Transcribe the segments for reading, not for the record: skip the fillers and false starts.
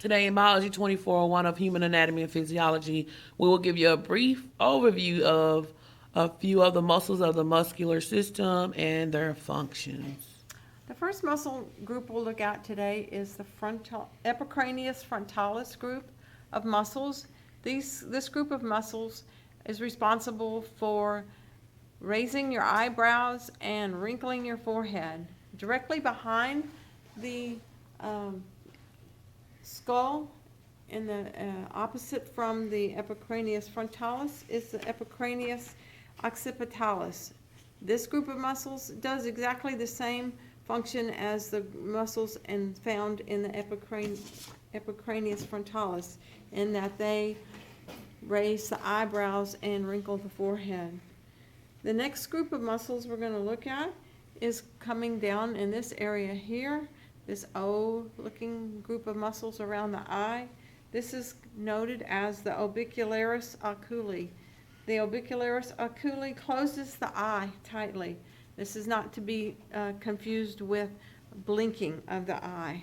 Today in Biology 2401 of Human Anatomy and Physiology, we will give you a brief overview of a few of the muscles of the muscular system and their functions. The first muscle group we'll look at today is the epicranius frontalis group of muscles. This group of muscles is responsible for raising your eyebrows and wrinkling your forehead. Directly behind the skull, in the opposite from the epicranius frontalis, is the epicranius occipitalis. This group of muscles does exactly the same function as the muscles found in the epicranius frontalis, in that they raise the eyebrows and wrinkle the forehead. The next group of muscles we're going to look at is coming down in this area here, this O-looking group of muscles around the eye. This is noted as the orbicularis oculi. The orbicularis oculi closes the eye tightly. This is not to be confused with blinking of the eye.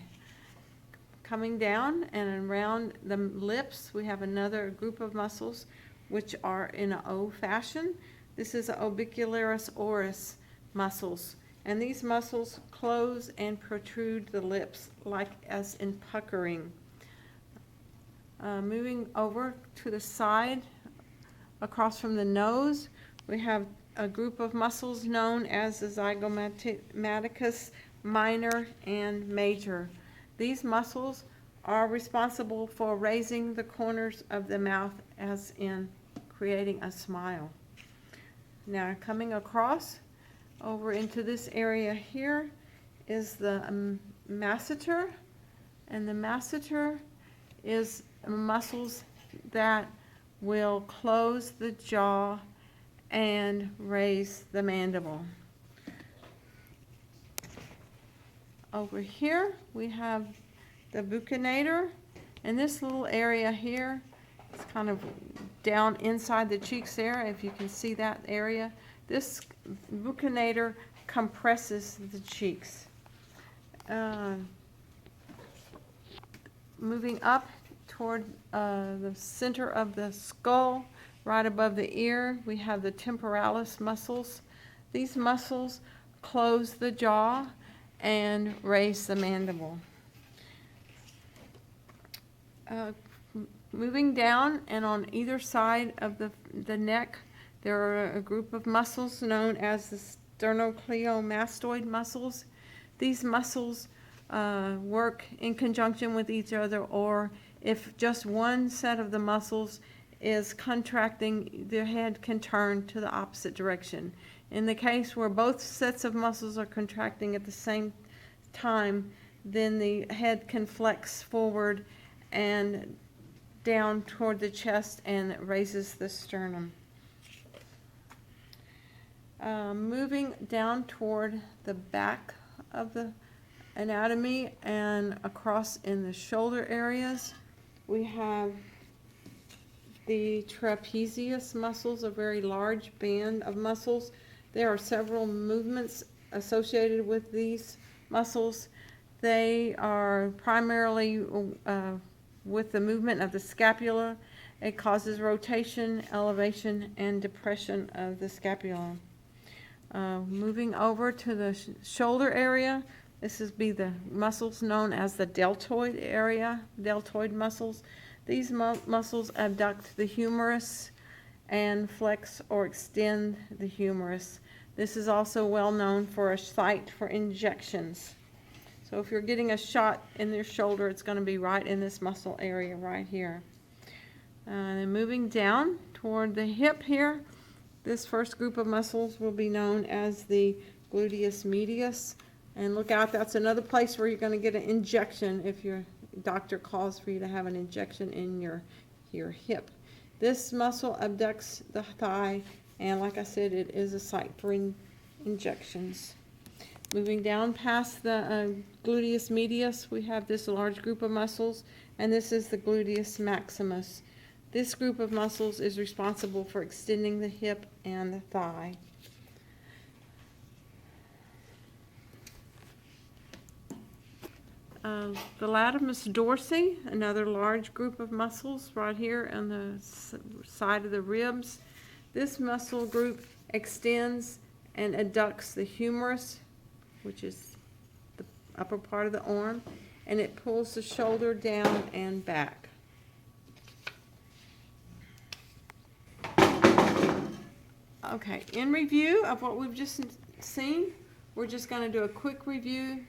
Coming down and around the lips, we have another group of muscles which are in an O fashion. This is the orbicularis oris muscles, and these muscles close and protrude the lips like as in puckering. Moving over to the side, across from the nose, we have a group of muscles known as the zygomaticus minor and major. These muscles are responsible for raising the corners of the mouth as in creating a smile. Now coming across over into this area here is the masseter, and the masseter is muscles that will close the jaw and raise the mandible. Over here we have the buccinator, and this little area here is kind of down inside the cheeks there, if you can see that area. This buccinator compresses the cheeks. Moving up toward the center of the skull, right above the ear, we have the temporalis muscles. These muscles close the jaw and raise the mandible. Moving down and on either side of the neck, there are a group of muscles known as the sternocleidomastoid muscles. These muscles work in conjunction with each other, or if just one set of the muscles is contracting, the head can turn to the opposite direction. In the case where both sets of muscles are contracting at the same time, then the head can flex forward and down toward the chest and raises the sternum. Moving down toward the back of the anatomy and across in the shoulder areas, we have the trapezius muscles, a very large band of muscles. There are several movements associated with these muscles. They are primarily with the movement of the scapula. It causes rotation, elevation, and depression of the scapula. Moving over to the shoulder area, this is the muscles known as the deltoid area, deltoid muscles. These muscles abduct the humerus and flex or extend the humerus. This is also well known for a site for injections. So if you're getting a shot in your shoulder, it's going to be right in this muscle area right here. And moving down toward the hip here, this first group of muscles will be known as the gluteus medius. And look out, that's another place where you're going to get an injection if your doctor calls for you to have an injection in your hip. This muscle abducts the thigh, and like I said, it is a site for injections. Moving down past the gluteus medius, we have this large group of muscles, and this is the gluteus maximus. This group of muscles is responsible for extending the hip and the thigh. The latimus dorsi, another large group of muscles right here on the side of the ribs. This muscle group extends and adducts the humerus, which is the upper part of the arm, and it pulls the shoulder down and back. Okay, in review of what we've just seen, we're just going to do a quick review.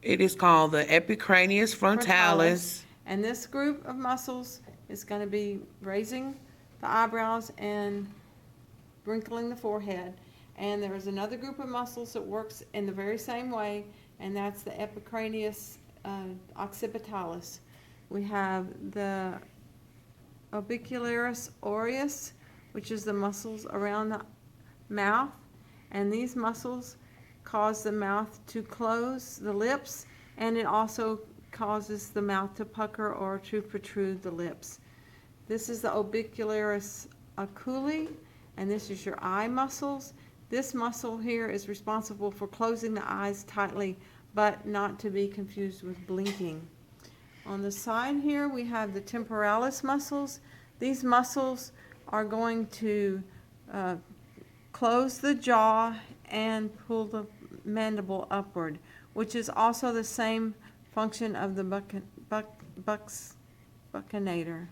It is called the epicranius frontalis. And this group of muscles is going to be raising the eyebrows and wrinkling the forehead. And there is another group of muscles that works in the very same way, and that's the epicranius occipitalis. We have the orbicularis aureus, which is the muscles around the mouth, and these muscles cause the mouth to close, the lips, and it also causes the mouth to pucker or to protrude the lips. This is the orbicularis oculi, and this is your eye muscles. This muscle here is responsible for closing the eyes tightly, but not to be confused with blinking. On the side here, we have the temporalis muscles. These muscles are going to close the jaw and pull the mandible upward, which is also the same function of the buccinator.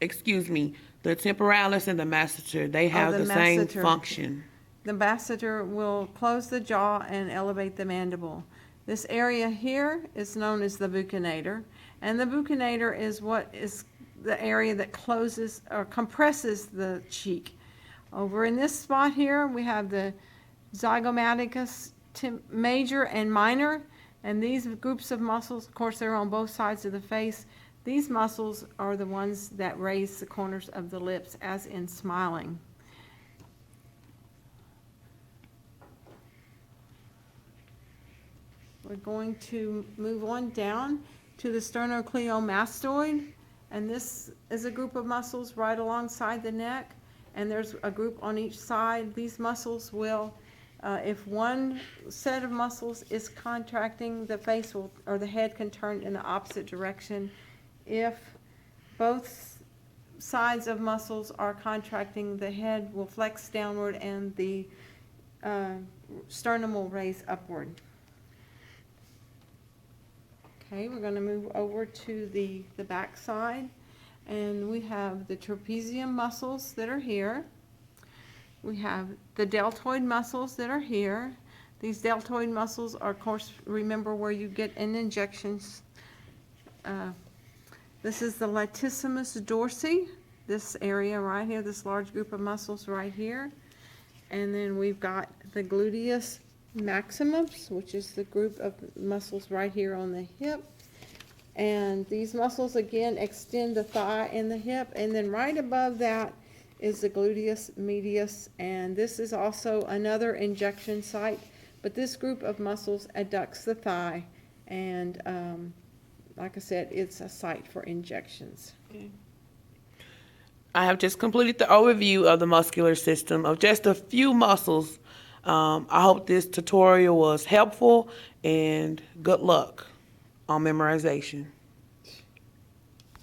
Excuse me, the temporalis and the masseter, they have the same masseter. function. The masseter will close the jaw and elevate the mandible. This area here is known as the buccinator, and the buccinator is what is the area that closes or compresses the cheek. Over in this spot here, we have the zygomaticus major and minor, and these groups of muscles, of course, they're on both sides of the face. These muscles are the ones that raise the corners of the lips, as in smiling. We're going to move on down to the sternocleidomastoid, and this is a group of muscles right alongside the neck, and there's a group on each side. These muscles will, if one set of muscles is contracting, the face will, or the head can turn in the opposite direction. If both sides of muscles are contracting, the head will flex downward and the sternum will raise upward. Okay, we're going to move over to the back side, and we have the trapezium muscles that are here. We have the deltoid muscles that are here. These deltoid muscles are, of course, remember where you get in injections. This is the latissimus dorsi, this area right here, this large group of muscles right here. And then we've got the gluteus maximus, which is the group of muscles right here on the hip. And these muscles again extend the thigh and the hip, and then right above that is the gluteus medius, and this is also another injection site, but this group of muscles adducts the thigh, and like I said, it's a site for injections. Okay. I have just completed the overview of the muscular system of just a few muscles. I hope this tutorial was helpful, and good luck on memorization.